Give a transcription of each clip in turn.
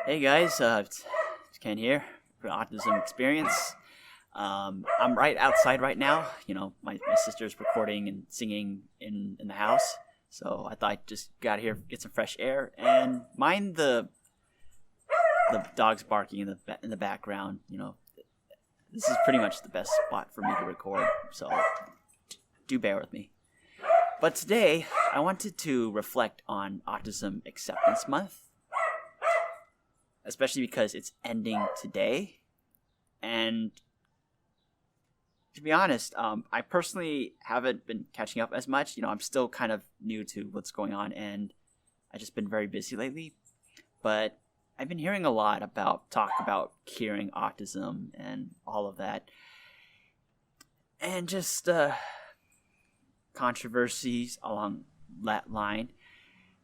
Hey guys, it's Ken here for Autism Experience. I'm right outside right now. My sister's recording and singing in the house, so I thought I'd just got here, get some fresh air, and mind the dogs barking in the background. This is pretty much the best spot for me to record, so do bear with me. But today, I wanted to reflect on Autism Acceptance Month, especially because it's ending today. And to be honest, I personally haven't been catching up as much. I'm still kind of new to what's going on, and I've just been very busy lately. But I've been hearing a lot talk about curing autism and all of that, and just controversies along that line.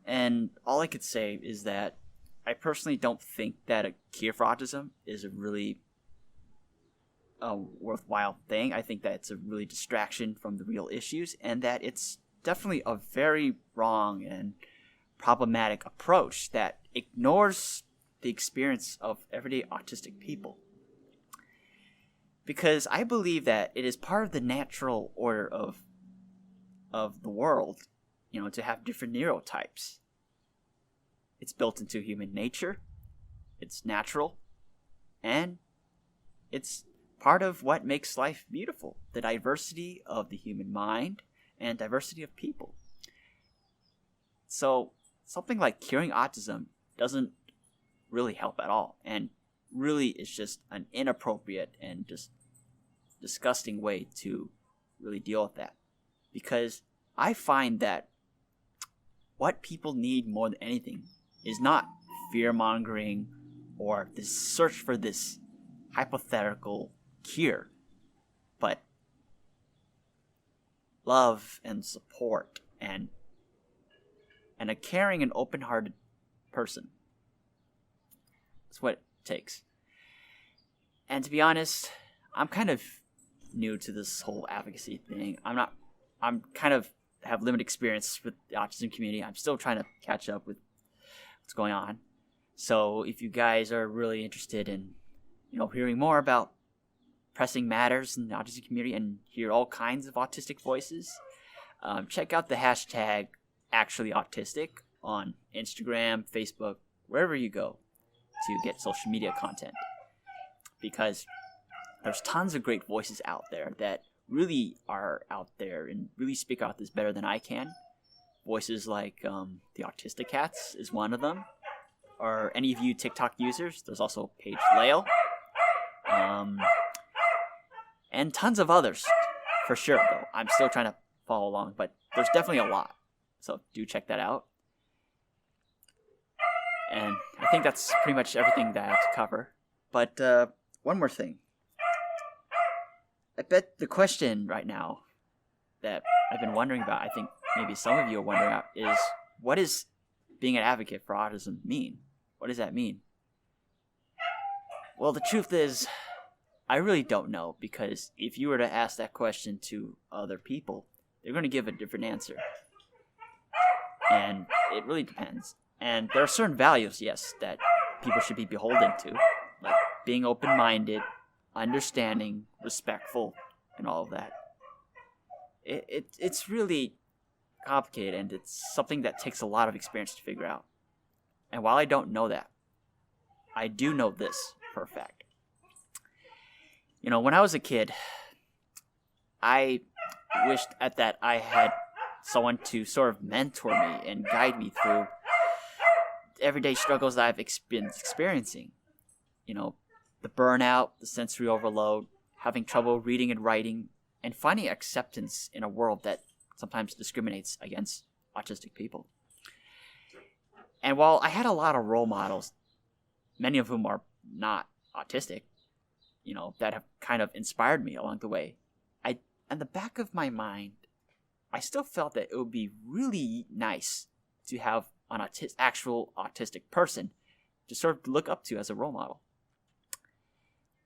And all I could say is that I personally don't think that a cure for autism is a really worthwhile thing. I think that it's a really distraction from the real issues, and that it's definitely a very wrong and problematic approach that ignores the experience of everyday autistic people. Because I believe that it is part of the natural order of the world, to have different neurotypes. It's built into human nature, it's natural, and it's part of what makes life beautiful, the diversity of the human mind and diversity of people. So something like curing autism doesn't really help at all, and really is just an inappropriate and just disgusting way to really deal with that. Because I find that what people need more than anything is not fear-mongering or this search for this hypothetical cure, but love and support and a caring and open-hearted person. That's what it takes. And to be honest, I'm kind of new to this whole advocacy thing. I'm kind of have limited experience with the autism community. I'm still trying to catch up with what's going on. So if you guys are really interested in, hearing more about pressing matters in the autism community and hear all kinds of autistic voices, check out the hashtag #ActuallyAutistic on Instagram, Facebook, wherever you go to get social media content. Because there's tons of great voices out there that really are out there and really speak out this better than I can. Voices like the Autistic Cats is one of them. Or any of you TikTok users, there's also Paige Lale. And tons of others, for sure, though. I'm still trying to follow along, but there's definitely a lot. So do check that out. And I think that's pretty much everything that I have to cover. But one more thing. I bet the question right now that I've been wondering about, I think maybe some of you are wondering about, is what does being an advocate for autism mean? What does that mean? Well, the truth is, I really don't know, because if you were to ask that question to other people, they're going to give a different answer. And it really depends. And there are certain values, yes, that people should be beholden to, like being open-minded, understanding, respectful, and all of that. It's really complicated, and it's something that takes a lot of experience to figure out. And while I don't know that, I do know this for a fact. When I was a kid, I wished that I had someone to sort of mentor me and guide me through everyday struggles that I've been experiencing. The burnout, the sensory overload, having trouble reading and writing, and finding acceptance in a world that sometimes discriminates against autistic people. And while I had a lot of role models, many of whom are not autistic, that have kind of inspired me along the way, in the back of my mind, I still felt that it would be really nice to have an actual autistic person to sort of look up to as a role model.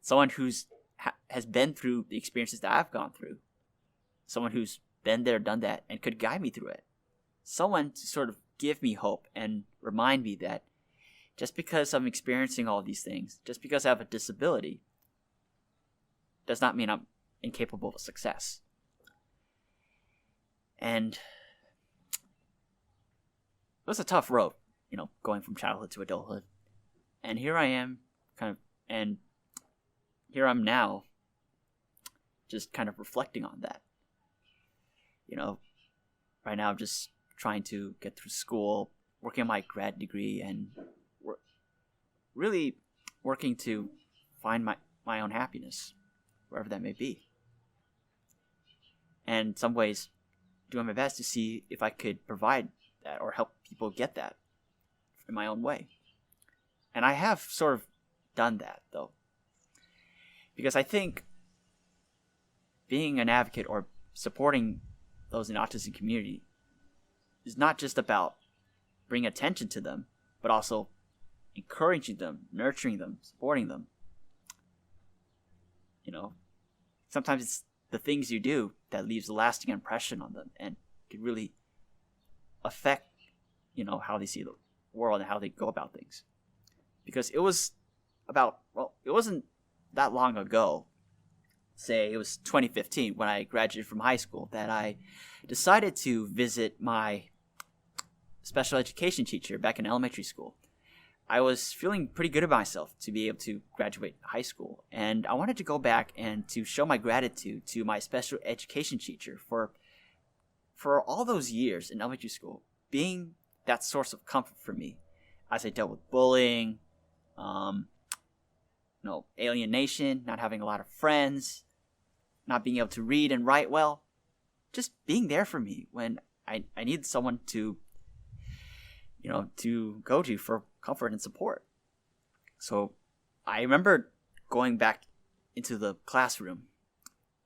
Someone who's has been through the experiences that I've gone through. Someone who's been there, done that, and could guide me through it. Someone to sort of give me hope and remind me that just because I'm experiencing all these things, just because I have a disability, does not mean I'm incapable of success. And it was a tough road, going from childhood to adulthood. And here I am, and here I'm now, just kind of reflecting on that. Right now I'm just trying to get through school, working on my grad degree, and really working to find my own happiness, wherever that may be. And in some ways, doing my best to see if I could provide that or help people get that in my own way. And I have sort of done that, though. Because I think being an advocate or supporting those in the autism community is not just about bringing attention to them, but also encouraging them, nurturing them, supporting them. Sometimes it's the things you do that leaves a lasting impression on them and can really affect, how they see the world and how they go about things. Because it wasn't that long ago, say it was 2015 when I graduated from high school, that I decided to visit my special education teacher back in elementary school. I was feeling pretty good about myself to be able to graduate high school, and I wanted to go back and to show my gratitude to my special education teacher for all those years in elementary school being that source of comfort for me as I dealt with bullying, alienation, not having a lot of friends, not being able to read and write well, just being there for me when I needed someone to go to for comfort and support. So I remember going back into the classroom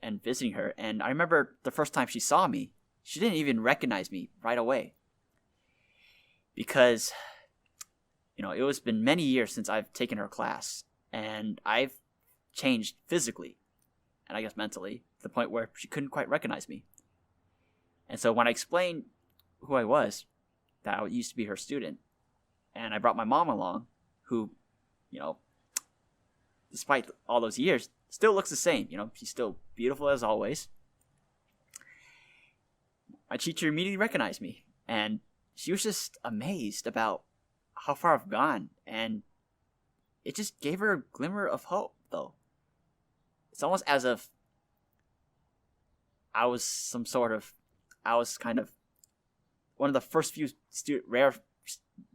and visiting her, and I remember the first time she saw me, she didn't even recognize me right away. Because, it was been many years since I've taken her class, and I've changed physically, and I guess mentally, to the point where she couldn't quite recognize me. And so when I explained who I was, that I used to be her student, and I brought my mom along, who, despite all those years, still looks the same. She's still beautiful as always. My teacher immediately recognized me, and she was just amazed about how far I've gone, and it just gave her a glimmer of hope, though. It's almost as if I was kind of one of the first few rare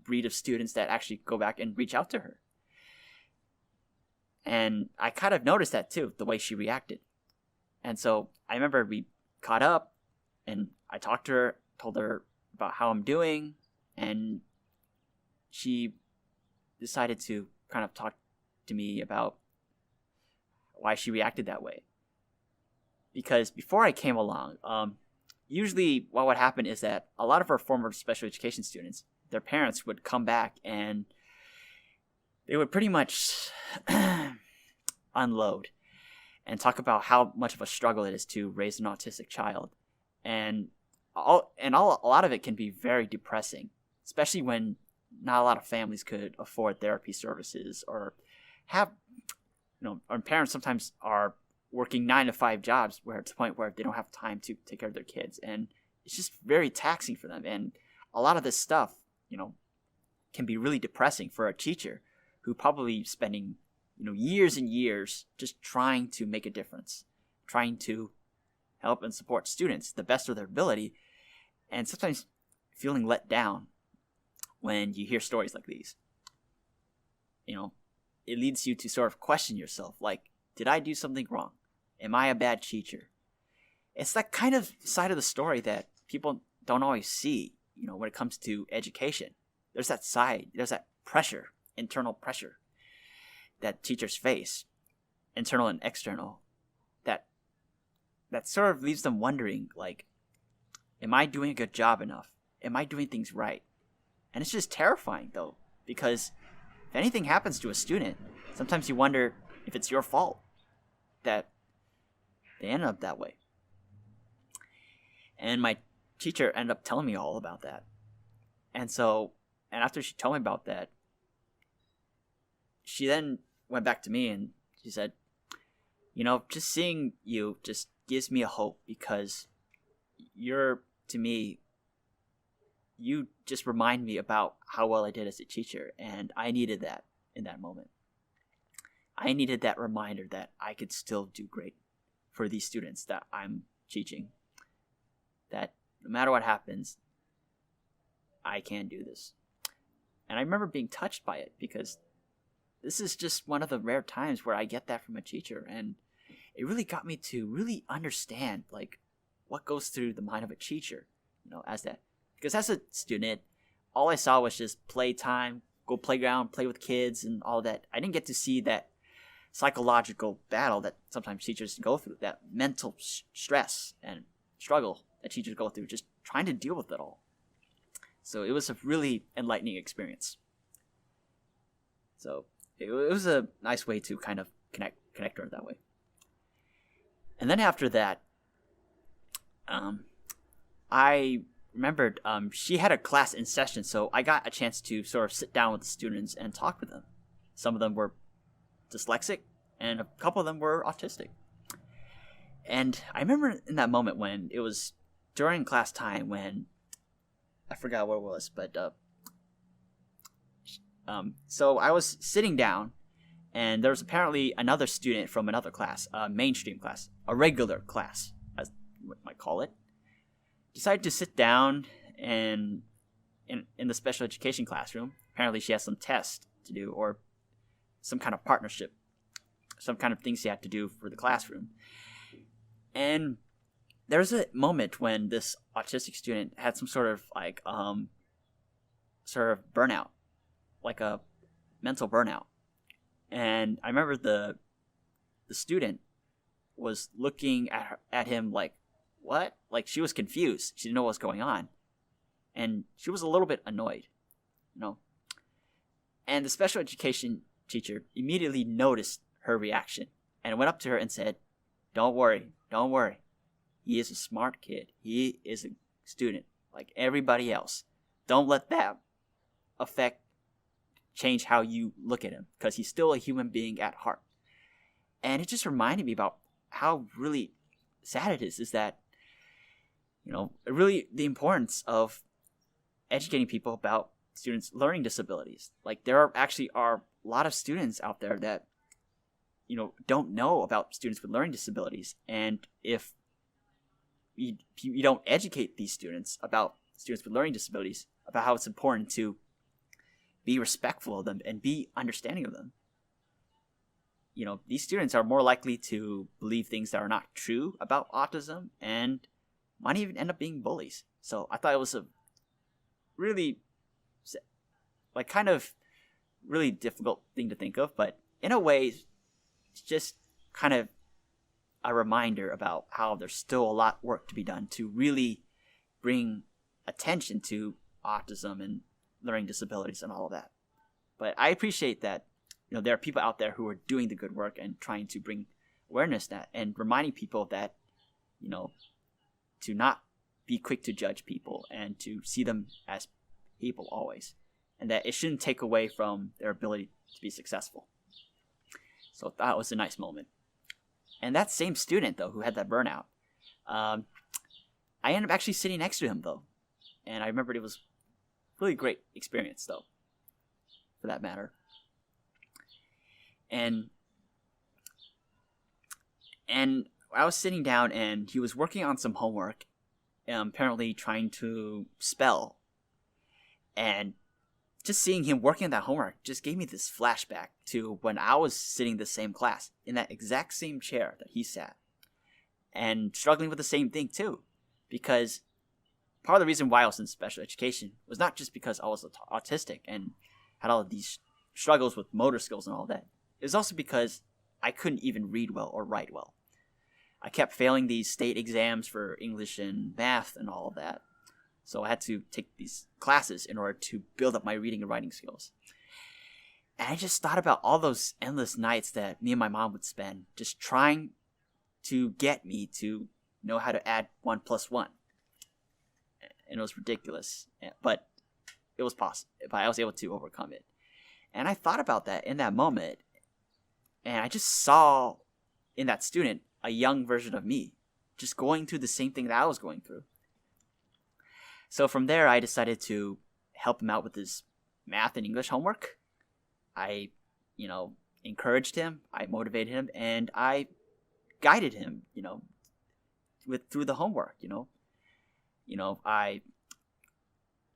breed of students that actually go back and reach out to her. And I kind of noticed that too, the way she reacted. And so I remember we caught up, and I talked to her, told her about how I'm doing, and she decided to kind of talk to me about why she reacted that way. Because before I came along, usually what would happen is that a lot of our former special education students, their parents would come back and they would pretty much unload and talk about how much of a struggle it is to raise an autistic child. And a lot of it can be very depressing, especially when not a lot of families could afford therapy services or have, our parents sometimes are working 9-to-5 jobs where it's the point where they don't have time to take care of their kids, and it's just very taxing for them. And a lot of this stuff, can be really depressing for a teacher who probably spending, years and years just trying to make a difference, trying to help and support students the best of their ability, and sometimes feeling let down when you hear stories like these. It leads you to sort of question yourself, like, did I do something wrong? Am I a bad teacher? It's that kind of side of the story that people don't always see, when it comes to education. There's that side, there's that pressure, internal pressure that teachers face, internal and external, that sort of leaves them wondering, like, am I doing a good job enough? Am I doing things right? And it's just terrifying, though, because if anything happens to a student, sometimes you wonder if it's your fault that they ended up that way. And my teacher ended up telling me all about that. And after she told me about that, she then went back to me and she said, just seeing you just gives me a hope, because to me, you just remind me about how well I did as a teacher, and I needed that in that moment. I needed that reminder that I could still do great for these students that I'm teaching, that no matter what happens, I can do this. And I remember being touched by it, because this is just one of the rare times where I get that from a teacher, and it really got me to really understand like what goes through the mind of a teacher, as that. Because as a student, all I saw was just playtime, go playground, play with kids and all that. I didn't get to see that psychological battle that sometimes teachers go through, that mental stress and struggle that teachers go through, just trying to deal with it all. So it was a really enlightening experience. So it was a nice way to kind of connect her that way. And then after that, I remembered she had a class in session, so I got a chance to sort of sit down with the students and talk with them. Some of them were dyslexic, and a couple of them were autistic. And I remember in that moment when it was during class time, when I forgot what it was, but so I was sitting down, and there was apparently another student from another class, a mainstream class, a regular class, as you might call it, decided to sit down and in the special education classroom. Apparently she has some tests to do, or some kind of partnership, some kind of things she had to do for the classroom. And there was a moment when this autistic student had some sort of like burnout, like a mental burnout. And I remember the student was looking at him like, what? Like, she was confused. She didn't know what was going on. And she was a little bit annoyed, And the special education teacher immediately noticed her reaction and went up to her and said, don't worry. He is a smart kid. He is a student like everybody else. Don't let that change how you look at him, because he's still a human being at heart. And it just reminded me about how really sad it is that, really the importance of educating people about students' learning disabilities. Like, there are a lot of students out there that, don't know about students with learning disabilities. And if you don't educate these students about students with learning disabilities, about how it's important to be respectful of them and be understanding of them, these students are more likely to believe things that are not true about autism and might even end up being bullies. So I thought it was a really, kind of really difficult thing to think of, but in a way, it's just kind of a reminder about how there's still a lot of work to be done to really bring attention to autism and learning disabilities and all of that. But I appreciate that, there are people out there who are doing the good work and trying to bring awareness that, and reminding people that, to not be quick to judge people and to see them as people always, and that it shouldn't take away from their ability to be successful. So that was a nice moment. And that same student, though, who had that burnout, I ended up actually sitting next to him, though. And I remembered it was a really great experience, though, for that matter. And I was sitting down, and he was working on some homework, apparently trying to spell. And just seeing him working on that homework just gave me this flashback to when I was sitting the same class, in that exact same chair that he sat, and struggling with the same thing too. Because part of the reason why I was in special education was not just because I was autistic and had all of these struggles with motor skills and all that. It was also because I couldn't even read well or write well. I kept failing these state exams for English and math and all of that. So I had to take these classes in order to build up my reading and writing skills. And I just thought about all those endless nights that me and my mom would spend just trying to get me to know how to add 1 + 1. And it was ridiculous, but it was possible. But I was able to overcome it. And I thought about that in that moment, and I just saw in that student a young version of me, just going through the same thing that I was going through. So from there, I decided to help him out with his math and English homework. I, encouraged him, I motivated him, and I guided him, through the homework. I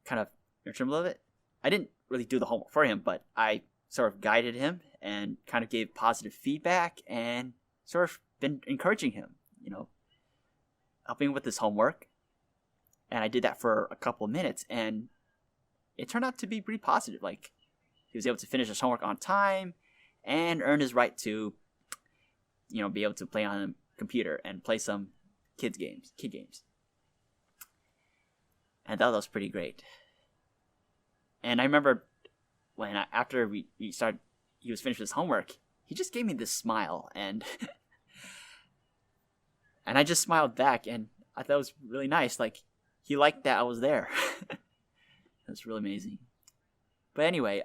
kind of nurtured him a little bit. I didn't really do the homework for him, but I sort of guided him and kind of gave positive feedback and sort of been encouraging him, helping with his homework. And I did that for a couple of minutes, and it turned out to be pretty positive. Like, he was able to finish his homework on time and earn his right to, be able to play on a computer and play some kid games. And that was pretty great. And I remember after he was finished with his homework, he just gave me this smile, and and I just smiled back, and I thought it was really nice. Like, he liked that I was there. That's really amazing. But anyway,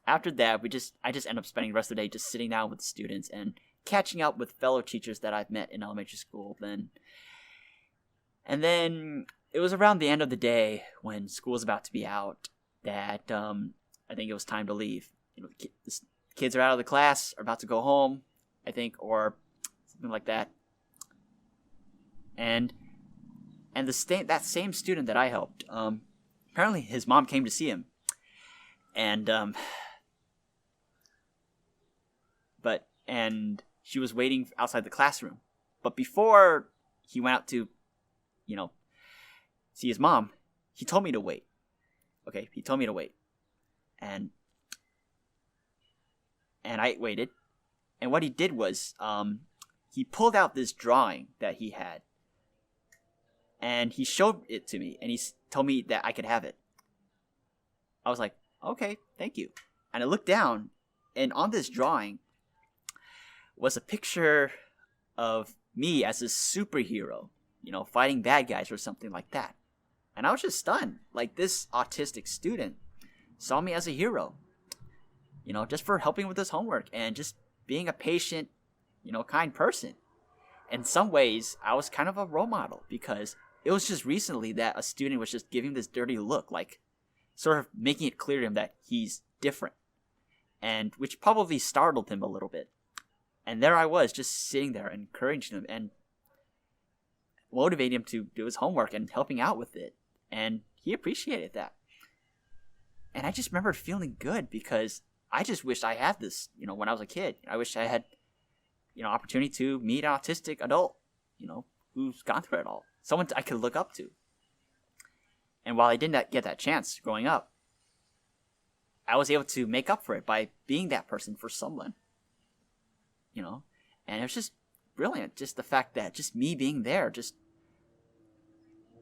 after that, I just ended up spending the rest of the day just sitting down with the students and catching up with fellow teachers that I've met in elementary school. And then it was around the end of the day when school was about to be out that I think it was time to leave. The kids are out of the class, are about to go home, I think, or something like that. And that same student that I helped, apparently his mom came to see him, and she was waiting outside the classroom. But before he went out to, see his mom, he told me to wait. Okay, he told me to wait, and I waited. And what he did was, he pulled out this drawing that he had, and he showed it to me, and he told me that I could have it. I was like, okay, thank you. And I looked down, and on this drawing was a picture of me as a superhero, fighting bad guys or something like that. And I was just stunned. Like, this autistic student saw me as a hero, just for helping with his homework and just being a patient, kind person. In some ways, I was kind of a role model, because it was just recently that a student was just giving this dirty look, like sort of making it clear to him that he's different, and which probably startled him a little bit. And there I was, just sitting there encouraging him and motivating him to do his homework and helping out with it. And he appreciated that. And I just remember feeling good, because I just wished I had this, when I was a kid. I wish I had, opportunity to meet an autistic adult, who's gone through it all. Someone I could look up to. And while I didn't get that chance growing up, I was able to make up for it by being that person for someone. And it was just brilliant. Just the fact that just me being there just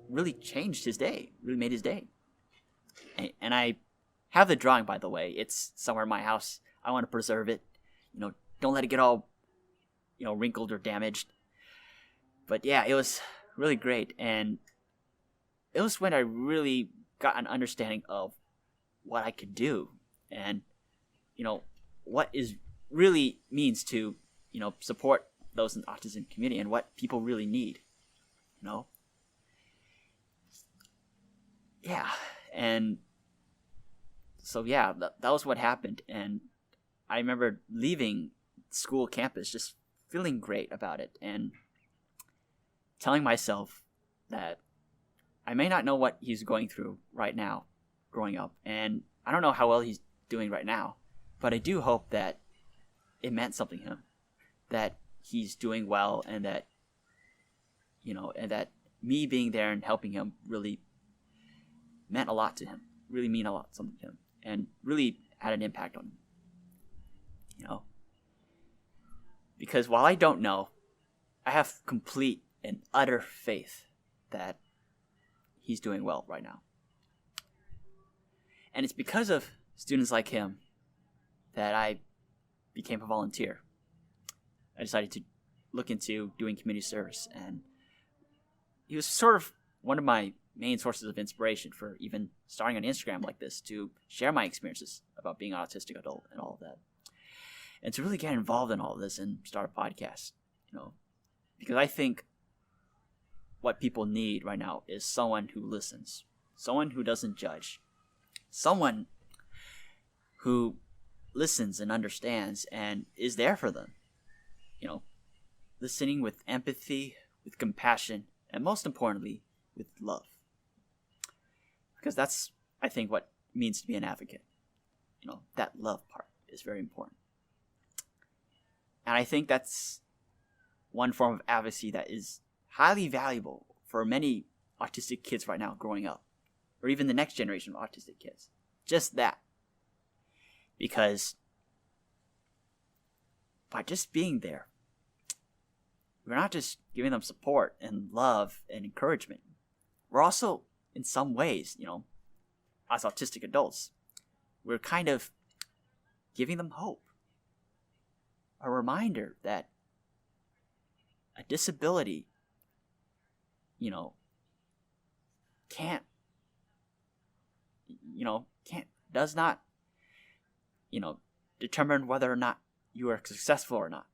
really changed his day, really made his day. And I have the drawing, by the way. It's somewhere in my house. I want to preserve it. Don't let it get all, wrinkled or damaged. But yeah, it was really great. And it was when I really got an understanding of what I could do, and, what is really means to, support those in the autism community and what people really need, Yeah. And so, yeah, that was what happened. And I remember leaving school campus just feeling great about it and telling myself that I may not know what he's going through right now growing up, and I don't know how well he's doing right now, but I do hope that it meant something to him, that he's doing well, and that, and that me being there and helping him really meant a lot to him, really mean a lot something to him, and really had an impact on him, because while I don't know, I have complete and utter faith that he's doing well right now. And it's because of students like him that I became a volunteer. I decided to look into doing community service, and he was sort of one of my main sources of inspiration for even starting an Instagram like this, to share my experiences about being an autistic adult and all of that. And to really get involved in all of this and start a podcast, because I think what people need right now is someone who listens, someone who doesn't judge, someone who listens and understands and is there for them. Listening with empathy, with compassion, and most importantly, with love. Because that's, I think, what it means to be an advocate. That love part is very important. And I think that's one form of advocacy that is highly valuable for many autistic kids right now growing up, or even the next generation of autistic kids. Just that. Because by just being there, we're not just giving them support and love and encouragement. We're also, in some ways, as autistic adults, we're kind of giving them hope. A reminder that a disability, does not, determine whether or not you are successful or not.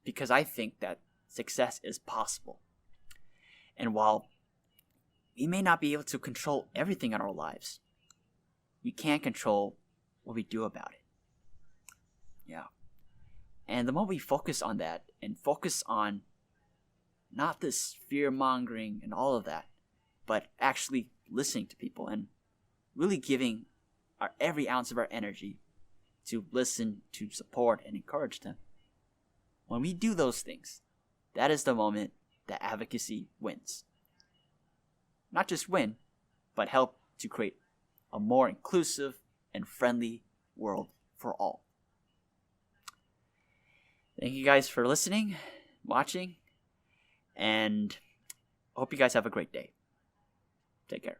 Because I think that success is possible. And while we may not be able to control everything in our lives, we can control what we do about it. Yeah. And the more we focus on that and focus on not this fear-mongering and all of that, but actually listening to people and really giving every ounce of our energy to listen, to support, and encourage them. When we do those things, that is the moment that advocacy wins. Not just win, but help to create a more inclusive and friendly world for all. Thank you guys for listening, watching, and I hope you guys have a great day. Take care.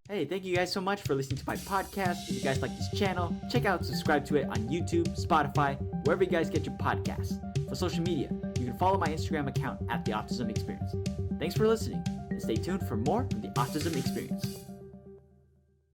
Hey, thank you guys so much for listening to my podcast. If you guys like this channel, check out and subscribe to it on YouTube, Spotify, wherever you guys get your podcasts. For social media, you can follow my Instagram account at The Autism Experience. Thanks for listening, and stay tuned for more from The Autism Experience.